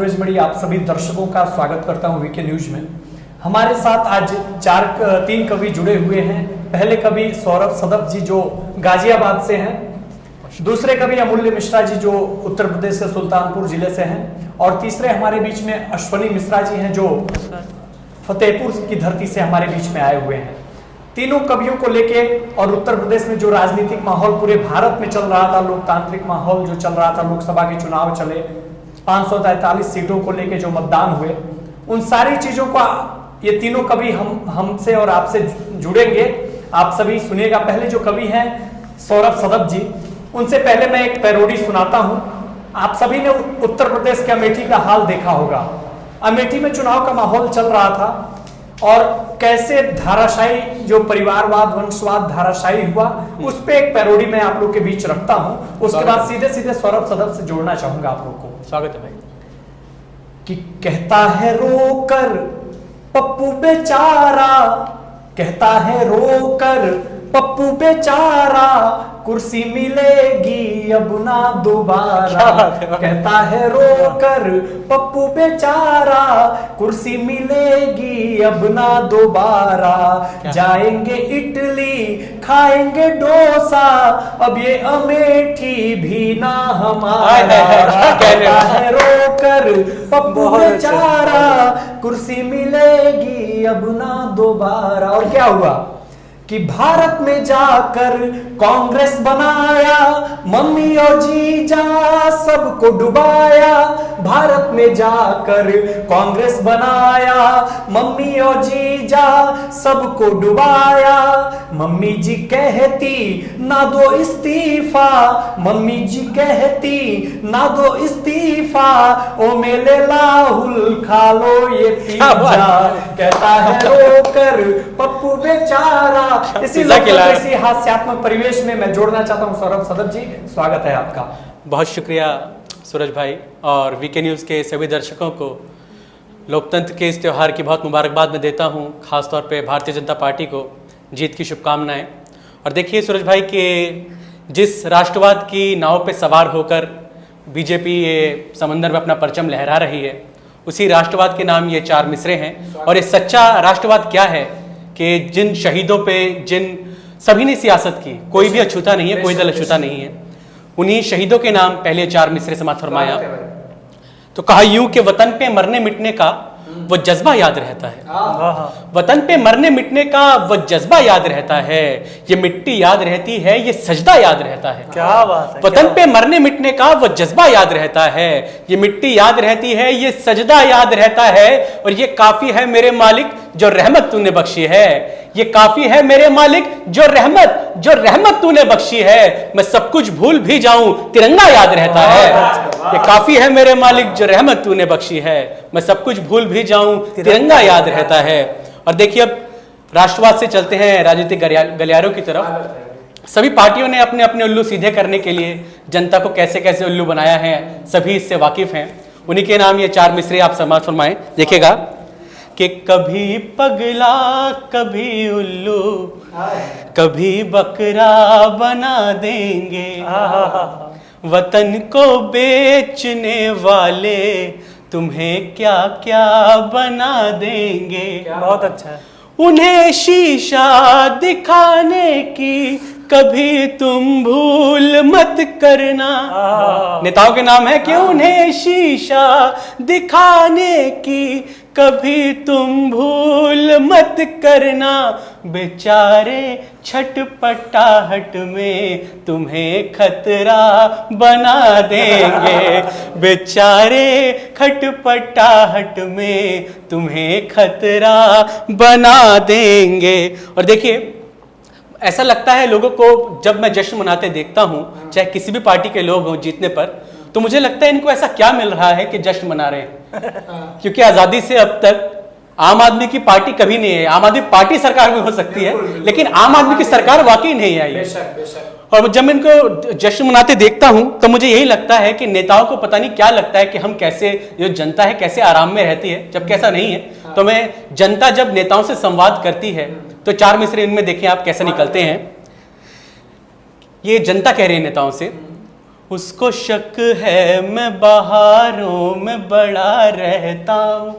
सूरज मणि आप सभी दर्शकों का स्वागत करता हूं वीके न्यूज में। हमारे साथ आज तीन कवि जुड़े हुए हैं। पहले कवि सौरभ सदफ जी जो गाजियाबाद से हैं, दूसरे कवि अमूल्य मिश्रा जी जो उत्तर प्रदेश के सुल्तानपुर जिले से हैं, और तीसरे हमारे बीच में अश्वनी मिश्रा जी हैं जो फतेहपुर की धरती से हमारे बीच में आए हुए हैं। तीनों कवियों को लेके और उत्तर प्रदेश में जो राजनीतिक माहौल पूरे भारत में चल रहा था, लोकतांत्रिक माहौल जो चल रहा था, लोकसभा के चुनाव चले, 543 सीटों को लेके जो मतदान हुए, उन सारी चीजों का ये तीनों कवि हमसे और आपसे जुड़ेंगे। आप सभी सुनिएगा। पहले जो कवि हैं सौरभ सदफ जी, उनसे पहले मैं एक पैरोडी सुनाता हूं। आप सभी ने उत्तर प्रदेश के अमेठी का हाल देखा होगा। अमेठी में चुनाव का माहौल चल रहा था और कैसे धाराशाही जो परिवारवाद वंशवाद धाराशाही हुआ, उस पे एक पैरोडी मैं आप लोग के बीच रखता हूं। उसके बाद सीधे सीधे सौरभ सदफ से जोड़ना चाहूंगा आप लोग को। स्वागत है भाई। कि कहता है रोकर पप्पू बेचारा, कहता है रोकर पप्पू बेचारा, कुर्सी मिलेगी अब ना दोबारा। कहता है रोकर पप्पू बेचारा, कुर्सी मिलेगी अब ना दोबारा। जाएंगे इटली खाएंगे डोसा, अब ये अमेठी भी ना हमारा। कहता है रोकर पप्पू बेचारा, कुर्सी मिलेगी अब ना दोबारा। और क्या हुआ कि भारत में जाकर कांग्रेस बनाया, मम्मी और जीजा सबको डुबाया। भारत में जाकर कांग्रेस बनाया, मम्मी और जीजा सबको डुबाया। मम्मी जी कहती ना दो इस्तीफा, मम्मी जी कहती ना दो इस्तीफा, ओ मेले लाहुल खा लो ये पिज्जा। कहता है रोकर पप्पू बेचारा। इसी हास्यात्मक परिवेश में मैं जोड़ना चाहता हूं सौरभ सदफ जी, स्वागत है आपका। बहुत शुक्रिया सूरज भाई, और वीके न्यूज़ के सभी दर्शकों को लोकतंत्र के इस त्यौहार की बहुत मुबारकबाद मैं देता हूं। खासतौर पे भारतीय जनता पार्टी को जीत की शुभकामनाएं। और देखिए सूरज भाई के जिस राष्ट्रवाद की नाव पे सवार होकर बीजेपी ये समंदर में अपना परचम लहरा रही है, उसी राष्ट्रवाद के नाम ये चार मिसरे हैं। और ये सच्चा राष्ट्रवाद क्या है कि जिन शहीदों पे जिन सभी ने सियासत की, कोई भी अछूता नहीं है, कोई दल अछूता नहीं है, उन्हीं शहीदों के नाम पहले चार मिसरे समाप्त फरमाया। तो कहा यूं कि वतन पे मरने मिटने का वो जज्बा याद रहता है, वतन पे मरने मिटने का वो जज्बा याद रहता है, ये मिट्टी याद रहती है, ये सजदा याद रहता है। क्या बात है। वतन पे मरने मिटने का वो जज्बा याद रहता है, ये मिट्टी याद रहती है, ये सजदा याद रहता है, और ये काफी है मेरे मालिक जो रहमत तूने बख्शी है। ये काफी है मेरे मालिक जो रहमत तूने बख्शी है। मैं सब कुछ भूल भी जाऊं तिरंगा याद रहता है। ये काफी है मेरे मालिक जो रहमत तूने बख्शी है, मैं सब कुछ भूल भी जाऊं तिरंगा याद रहता है। और देखिए अब राष्ट्रवाद से चलते हैं राजनीतिक गलियारों की तरफ। सभी पार्टियों ने अपने अपने उल्लू सीधे करने के लिए जनता को कैसे कैसे उल्लू बनाया है, सभी इससे वाकिफ हैं। उन्हीं के नाम ये चार मिसरे आप समाज फरमाएं। देखिएगा कि कभी पगला कभी उल्लू कभी बकरा बना देंगे, वतन को बेचने वाले तुम्हें क्या क्या बना देंगे। बहुत अच्छा है। उन्हें शीशा दिखाने की कभी तुम भूल मत करना। नेताओं के नाम है कि उन्हें शीशा दिखाने की कभी तुम भूल मत करना। बेचारे छटपटाहट में तुम्हें खतरा बना देंगे, बेचारे खटपटाहट में तुम्हें खतरा बना देंगे। और देखिए ऐसा लगता है लोगों को, जब मैं जश्न मनाते देखता हूं, चाहे किसी भी पार्टी के लोग हों जीतने पर, तो मुझे लगता है इनको ऐसा क्या मिल रहा है कि जश्न मना रहे हैं। क्योंकि आजादी से अब तक आम आदमी की पार्टी कभी नहीं है। आम आदमी पार्टी सरकार में हो सकती है, लेकिन आम आदमी की सरकार वाकई नहीं आई। और जब मैं इनको जश्न मनाते देखता हूं तो मुझे यही लगता है कि नेताओं को पता नहीं क्या लगता है कि हम कैसे, जो जनता है कैसे आराम में रहती है, जबकि ऐसा नहीं है। तो मैं जनता जब नेताओं से संवाद करती है तो चार मिसरे इनमें देखें आप कैसे निकलते हैं। ये जनता कह रही है नेताओं से, उसको शक है मैं बहारों में बड़ा रहता हूँ,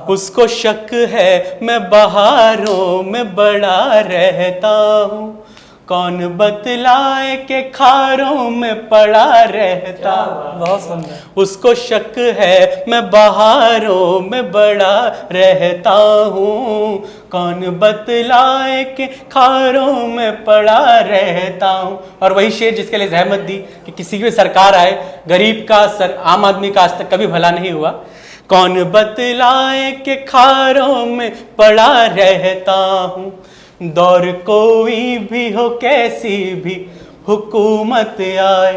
उसको शक है मैं बहारों में बड़ा रहता हूँ, कौन बतलाए के खारों में पड़ा रहता हूँ। बहुत सुंदर। उसको शक है मैं बहारों में बड़ा रहता हूँ, कौन बतलाए के खारों में पड़ा रहता हूँ। और वही शेर जिसके लिए जहमत दी कि किसी की भी सरकार आए, गरीब का आम आदमी का आज तक कभी भला नहीं हुआ। कौन बतलाए के खारों में पड़ा रहता हूँ, दौर कोई भी हो कैसी भी हुकूमत आए,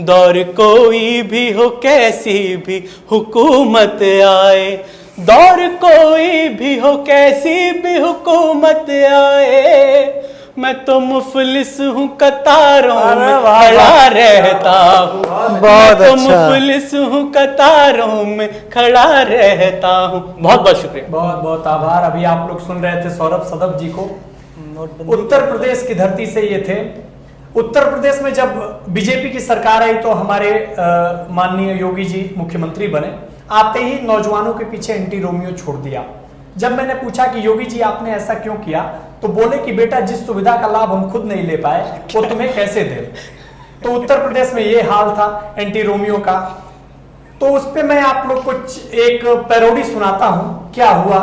दौर कोई भी हो कैसी भी हुकूमत आए, दौर कोई भी हो कैसी भी हुकूमत आए, मैं तो मुफलिस हूँ कतारों में खड़ा रहता हूँ, मैं तो मुफलिस हूँ कतारों में खड़ा रहता हूँ। बहुत बहुत शुक्रिया। बहुत बहुत आभार। अभी आप लोग सुन रहे थे सौरभ सदफ जी को, उत्तर प्रदेश की धरती से ये थे। उत्तर प्रदेश में जब बीजेपी की सरकार आई तो हमारे माननीय योगी जी मुख्यमंत्री बने। आते ही नौजवानों के पीछे एंटी रोमियो छोड़ दिया। जब मैंने पूछा कि योगी जी आपने ऐसा क्यों किया, तो बोले कि बेटा जिस सुविधा का लाभ हम खुद नहीं ले पाए वो तुम्हें कैसे दे। तो उत्तर प्रदेश में ये हाल था एंटी रोमियो का। तो उस पे मैं आप लोग को एक पैरोडी सुनाता हूं, क्या हुआ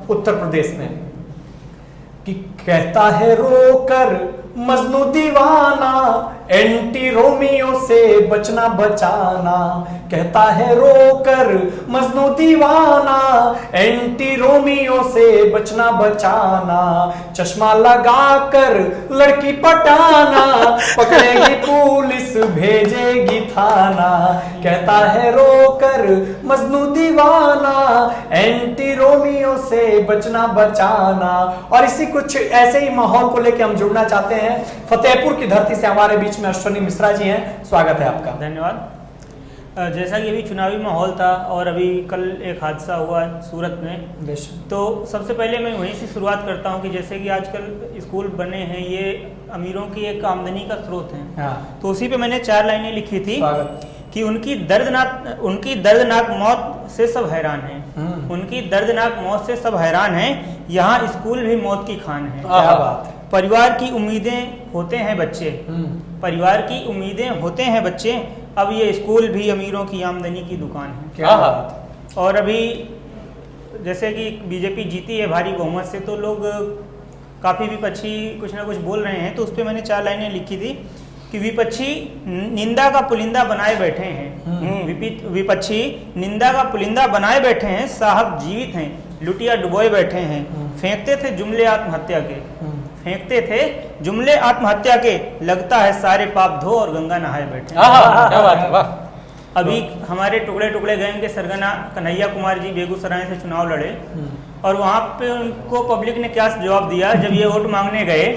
उत्तर प्रदेश में। कि कहता है रोकर मजनू दीवाना, एंटी रोमियो से बचना बचाना। कहता है रोकर मजनू दीवाना, एंटी रोमियो से बचना बचाना। चश्मा लगाकर लड़की पटाना, पकड़ेगी पुलिस भेजेगी थाना। कहता है रोकर मजनू दीवाना, एंटी रोमियो से बचना बचाना। और इसी कुछ ऐसे ही माहौल को लेकर हम जुड़ना चाहते हैं। फतेहपुर की धरती से हमारे बीच में अश्विनी मिश्रा जी हैं, स्वागत है आपका। धन्यवाद। जैसा कि अभी चुनावी माहौल था और अभी कल एक हादसा हुआ सूरत में, तो सबसे पहले मैं वहीं से शुरुआत करता हूं कि जैसे कि आजकल स्कूल बने हैं, ये अमीरों की एक आमदनी का स्रोत है। हाँ। तो उसी पे मैंने 4 लाइनें लिखी थी कि उनकी दर्दनाक मौत से सब हैरान हैं। उनकी दर्दनाक मौत से सब हैरान हैं, यहाँ स्कूल भी मौत की खान है। क्या बात है। परिवार की उम्मीदें होते हैं बच्चे, परिवार की उम्मीदें होते हैं बच्चे, अब ये स्कूल भी अमीरों की आमदनी की दुकान है। क्या बात। और अभी जैसे कि बीजेपी जीती है भारी बहुमत से, तो लोग काफ़ी विपक्षी कुछ ना कुछ बोल रहे हैं। तो उस पर मैंने 4 लाइनें लिखी थी कि विपक्षी निंदा का पुलिंदा बनाए बैठे हैं, विपक्षी निंदा का पुलिंदा बनाए बैठे हैं, साहब जीवित हैं, लुटिया डुबोए बैठे हैं। फेंकते थे जुमले आत्महत्या के, फेंकते थे जुमले आत्महत्या के, लगता है सारे पाप धो और गंगा नहाए बैठे। क्या बात है, वाह। अभी हमारे टुकड़े टुकड़े गैंग के सरगना कन्हैया कुमार जी बेगूसराय से चुनाव लड़े, और वहां पे उनको पब्लिक ने क्या जवाब दिया जब ये वोट मांगने गए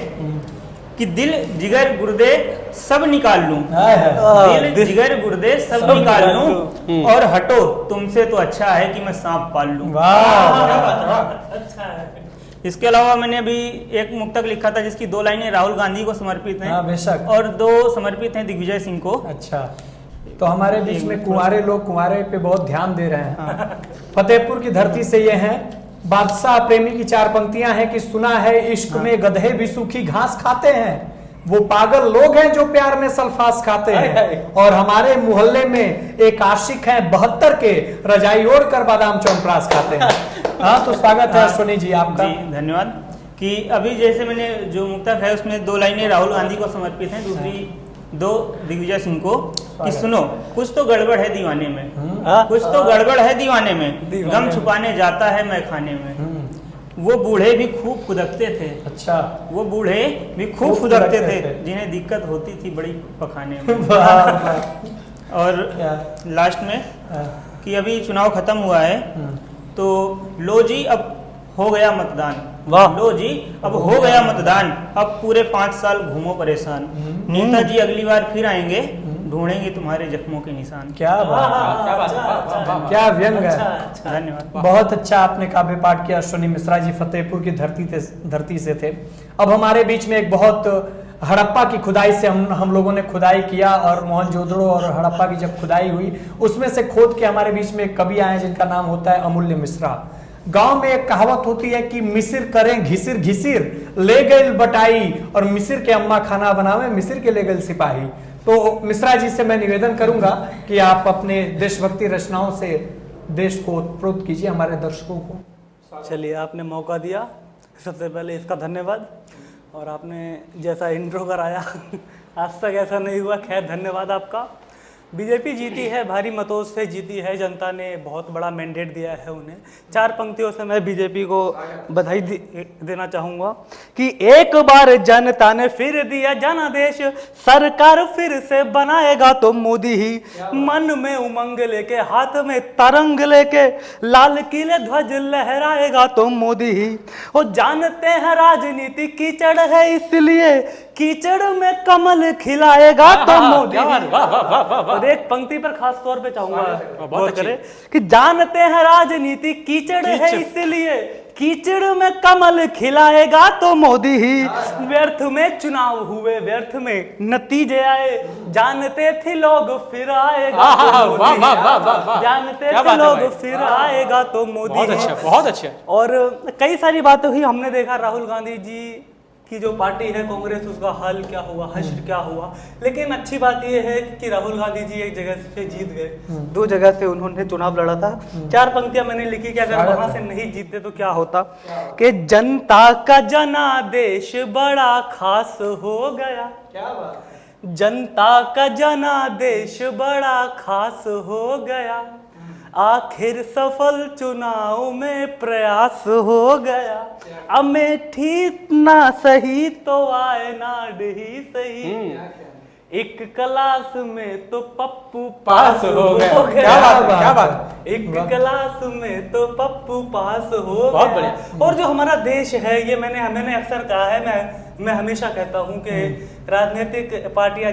कि दिल जिगर गुर्दे सब निकाल लूं, दिल जिगर गुर्दे सब निकाल लूं, और हटो तुमसे तो अच्छा है कि मैं सांप पाल लूं। इसके अलावा मैंने अभी एक मुक्तक लिखा था जिसकी 2 लाइनें राहुल गांधी को समर्पित हैं, बेशक, और 2 समर्पित हैं दिग्विजय सिंह को। अच्छा, तो हमारे बीच में कुंवारे लोग कुंवारे पे बहुत ध्यान दे रहे हैं। फतेहपुर की धरती से ये हैं। बादशाह प्रेमी की 4 पंक्तियां हैं कि सुना है इश्क में गधे भी सूखी घास खाते हैं, वो पागल लोग हैं जो प्यार में सल्फास खाते हैं। और हमारे मोहल्ले में एक आशिक है 72 के, रजाई ओढ़ कर बादाम च्यवनप्राश खाते हैं। हाँ, तो स्वागत है अश्विनी जी आपका। जी धन्यवाद। कि अभी जैसे मैंने जो मुक्तक है उसमें 2 लाइनें राहुल गांधी को समर्पित हैं, दूसरी 2 दिग्विजय सिंह को, कि सुनो कुछ तो गड़बड़ है दीवाने में, कुछ तो गड़बड़ है दीवाने में, गम छुपाने जाता है मैं खाने में। वो बूढ़े भी खूब खुदकते थे, अच्छा, वो बूढ़े भी खूब खुदकते थे, जिन्हें दिक्कत होती थी बड़ी पखाने में। और लास्ट में कि अभी चुनाव खत्म हुआ है, तो लो जी अब हो गया मतदान, लो जी अब हो गया मतदान, अब पूरे 5 साल घूमो परेशान, नेताजी अगली बार फिर आएंगे, ढूंढेंगे तुम्हारे जख्मों के निशान। क्या बात, क्या व्यंग है। धन्यवाद। बहुत अच्छा आपने काव्य पाठ किया। अश्विनी मिश्रा जी फतेहपुर की धरती से थे। अब हमारे बीच में एक बहुत हड़प्पा की खुदाई से हम लोगों ने खुदाई किया और मोहनजोदड़ो और हड़प्पा की जब खुदाई हुई उसमें से खोद के हमारे बीच में एक कवि आए जिनका नाम होता है अमूल्य मिश्रा। गांव में एक कहावत होती है कि मिसिर करें घिसिर घिसिर ले गए बटाई और मिसिर के अम्मा खाना बनावे मिसिर के ले गए सिपाही। तो मिश्रा जी से मैं निवेदन करूंगा कि आप अपने देशभक्ति रचनाओं से देश को उत्प्रोत कीजिए हमारे दर्शकों को। चलिए, आपने मौका दिया, सबसे पहले इसका धन्यवाद। और आपने जैसा इंट्रो कराया आज तक ऐसा नहीं हुआ, खैर धन्यवाद आपका। बीजेपी जीती है, भारी मतों से जीती है, जनता ने बहुत बड़ा मैंडेट दिया है उन्हें। 4 पंक्तियों से मैं बीजेपी को बधाई देना चाहूँगा कि एक बार जनता ने फिर दिया जनादेश, सरकार फिर से बनाएगा तो मोदी ही। मन में उमंग लेके, हाथ में तरंग लेके, लाल किले ध्वज लहराएगा तो मोदी ही। वो जानते हैं राजनीति कीचड़ है, इसलिए कीचड़ में कमल खिलाएगा तो मोदी ही। एक पंक्ति पर खास तौर पे चाहूंगा गौर करें कि जानते हैं राजनीति कीचड़ है, इसलिए कीचड़ में कमल खिलाएगा तो मोदी ही। व्यर्थ में चुनाव हुए, व्यर्थ में नतीजे आए, जानते थे लोग फिर आएगा तो मोदी ही। जानते थे लोग फिर आएगा तो मोदी ही। बहुत अच्छा, बहुत अच्छा। और कई सारी बातें हुई, हमने देखा राहुल गांधी जी की जो पार्टी है कांग्रेस, उसका हाल क्या हुआ, हश्र क्या हुआ। लेकिन अच्छी बात यह है कि राहुल गांधी जी एक जगह से जीत गए, 2 जगह से उन्होंने चुनाव लड़ा था। 4 पंक्तियां मैंने लिखी कि अगर वहां से नहीं जीतते तो क्या होता, कि जनता का जनादेश बड़ा खास हो गया। क्या बात, जनता का जनादेश बड़ा खास हो गया, आखिर सफल चुनाव में प्रयास हो गया। अमेठी ना सही तो आए नाड ही सही, एक क्लास में तो पप्पू पास हो गया। क्या बात, क्या बात। एक क्लास में तो पप्पू पास हो गया। और जो हमारा देश है, ये मैंने अक्सर कहा है, मैं हमेशा कहता हूँ कि राजनीतिक पार्टियां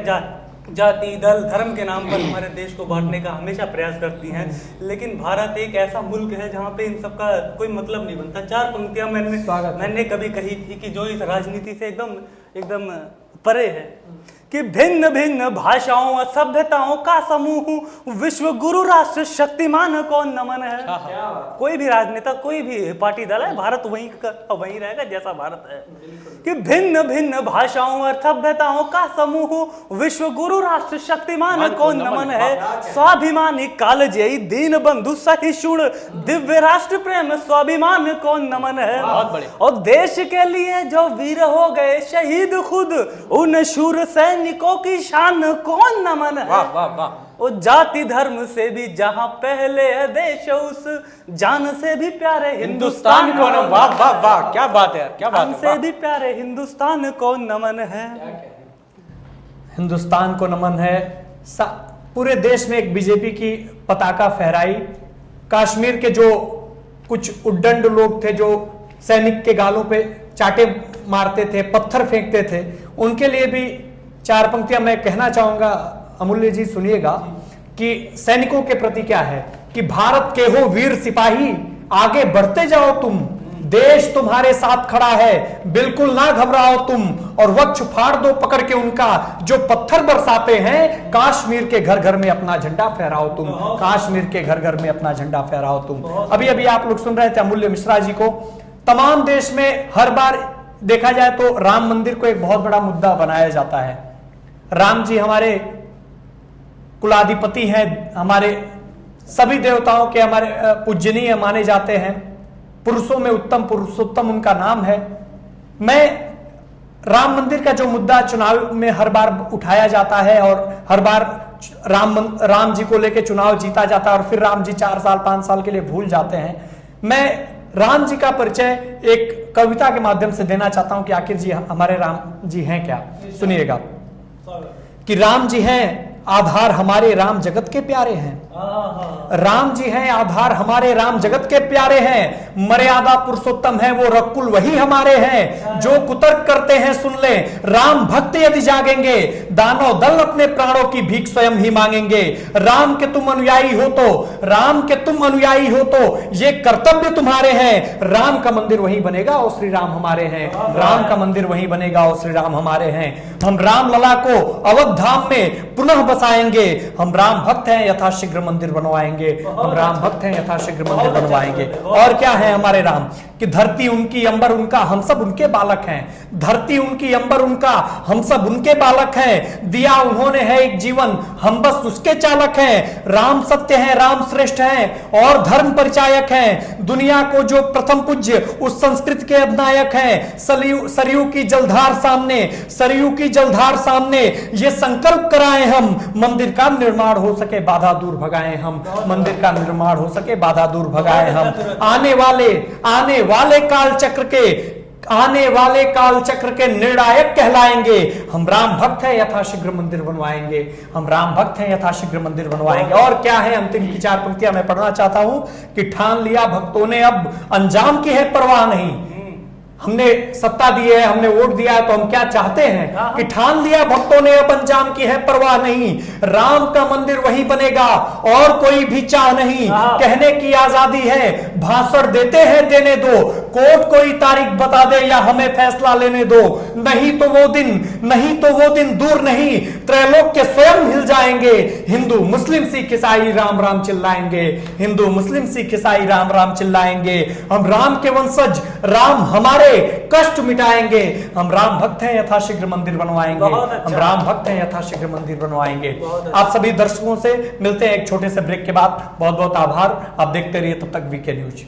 जाति दल धर्म के नाम पर हमारे देश को बांटने का हमेशा प्रयास करती हैं, लेकिन भारत एक ऐसा मुल्क है जहाँ पे इन सब का कोई मतलब नहीं बनता। 4 पंक्तियां मैंने कभी कही थी कि जो इस राजनीति से एकदम परे है, कि भिन्न भिन्न भाषाओं और सभ्यताओं का समूह विश्व गुरु राष्ट्र शक्तिमान को नमन है। कोई भी राजनेता, कोई भी पार्टी दल है, भारत वहीं रहेगा जैसा भारत है। कि भिन्न भिन्न भाषाओं और सभ्यताओं का समूह विश्व गुरु राष्ट्र शक्तिमान को नमन है। स्वाभिमानी कालजयी दीन बंधु सहिष्णु दिव्य राष्ट्र प्रेम स्वाभिमान को नमन है। और देश के लिए जो वीर हो गए शहीद खुद, उन शूर सैनिकों की शान को नमन है। वाह वाह वाह। और जाति धर्म से भी जहां पहले है देश, उस जान से भी प्यारे हिंदुस्तान को नमन। वाह वाह वाह, क्या बात है, क्या बात है। से भी प्यारे हिंदुस्तान को नमन है। हिंदुस्तान को नमन है। पूरे देश में एक बीजेपी की पताका फहराई। कश्मीर के जो कुछ उद्दंड लोग थे, जो सैनिक के गालों पे चाटे मारते थे, पत्थर फेंकते थे, उनके लिए भी 4 पंक्तियां मैं कहना चाहूंगा। अमूल्य जी सुनिएगा कि सैनिकों के प्रति क्या है कि भारत के हो वीर सिपाही, आगे बढ़ते जाओ तुम, देश तुम्हारे साथ खड़ा है, बिल्कुल ना घबराओ तुम, और वक्ष फाड़ दो पकड़ के उनका जो पत्थर बरसाते हैं। कश्मीर के घर घर में अपना झंडा फहराओ तुम, कश्मीर के घर घर में अपना झंडा फहराओ तुम। अभी अभी आप लोग सुन रहे थे अमूल्य मिश्रा जी को। तमाम देश में हर बार देखा जाए तो राम मंदिर को एक बहुत बड़ा मुद्दा बनाया जाता है। राम जी हमारे कुलाधिपति हैं, हमारे सभी देवताओं के हमारे पूजनीय माने जाते हैं। पुरुषों में उत्तम पुरुषोत्तम उनका नाम है। मैं राम मंदिर का जो मुद्दा चुनाव में हर बार उठाया जाता है और हर बार राम जी को लेकर चुनाव जीता जाता है और फिर राम जी 4 साल 5 साल के लिए भूल जाते हैं। मैं राम जी का परिचय एक कविता के माध्यम से देना चाहता हूं कि आखिर जी हमारे राम जी हैं क्या। सुनिएगा कि राम जी हैं आधार हमारे, राम जगत के प्यारे हैं। राम जी हैं आधार हमारे, राम जगत के प्यारे हैं। मर्यादा पुरुषोत्तम है वो रकुल वही हमारे हैं। जो कुतर्क करते हैं सुन ले, राम भक्त यदि जागेंगे, दानव दल अपने प्राणों की भीख स्वयं ही मांगेंगे। राम के तुम अनुयायी हो तो, राम के तुम अनुयायी हो तो ये कर्तव्य तुम्हारे हैं। राम का मंदिर वहीं बनेगा और श्री राम हमारे हैं। राम का मंदिर वहीं बनेगा और श्री राम हमारे हैं। हम राम लला को अवध धाम में पुनः बसाएंगे। हम राम भक्त हैं, यथाशीघ्र मंदिर बनवाएंगे। हम राम भक्त हैं, यथाशीघ्र मंदिर बनवाएंगे। और क्या है हमारे राम कि धरती उनकी अंबर उनका, हम सब उनके बालक हैं। धरती उनकी अंबर उनका, हम सब उनके बालक हैं। दिया उन्होंने है एक जीवन, हम बस उसके चालक हैं। राम सत्य है, राम श्रेष्ठ हैं और धर्म परिचायक हैं। दुनिया को जो प्रथम पूज्य उस संस्कृत के अधिनायक हैं। सरयू की जलधार सामने, सरयू की जलधार सामने ये संकल्प कराएं हम, मंदिर का निर्माण हो सके बाधा दूर भगाएं हम। मंदिर का निर्माण हो सके बाधा दूर भगाएं हम। आने वाले काल चक्र के निर्णायक कहलाएंगे। हम राम भक्त हैं, यथाशीघ्र मंदिर बनवाएंगे। हम राम भक्त हैं, यथाशीघ्र मंदिर बनवाएंगे। और क्या है अंतिम की 4 पंक्तियां मैं पढ़ना चाहता हूं कि ठान लिया भक्तों ने अब अंजाम की है परवाह नहीं। हमने सत्ता दी है, हमने वोट दिया है, तो हम क्या चाहते हैं कि ठान लिया भक्तों ने अब अंजाम की है परवाह नहीं। राम का मंदिर वही बनेगा और कोई भी चाह नहीं। कहने की आजादी है, भाषण देते हैं देने दो। कोर्ट कोई तारीख बता दे या हमें फैसला लेने दो। नहीं तो वो दिन दूर नहीं, त्रैलोक के स्वयं हिल जाएंगे। हिंदू मुस्लिम सिख ईसाई राम राम चिल्लाएंगे। हिंदू मुस्लिम सिख ईसाई राम राम चिल्लाएंगे। हम राम के वंशज, राम हमारे कष्ट मिटाएंगे। हम राम भक्त हैं, यथाशीघ्र मंदिर बनवाएंगे। हम राम भक्त हैं, यथाशीघ्र मंदिर बनवाएंगे। आप सभी दर्शकों से मिलते हैं एक छोटे से ब्रेक के बाद। बहुत बहुत आभार। आप देखते रहिए तब तक वीके न्यूज।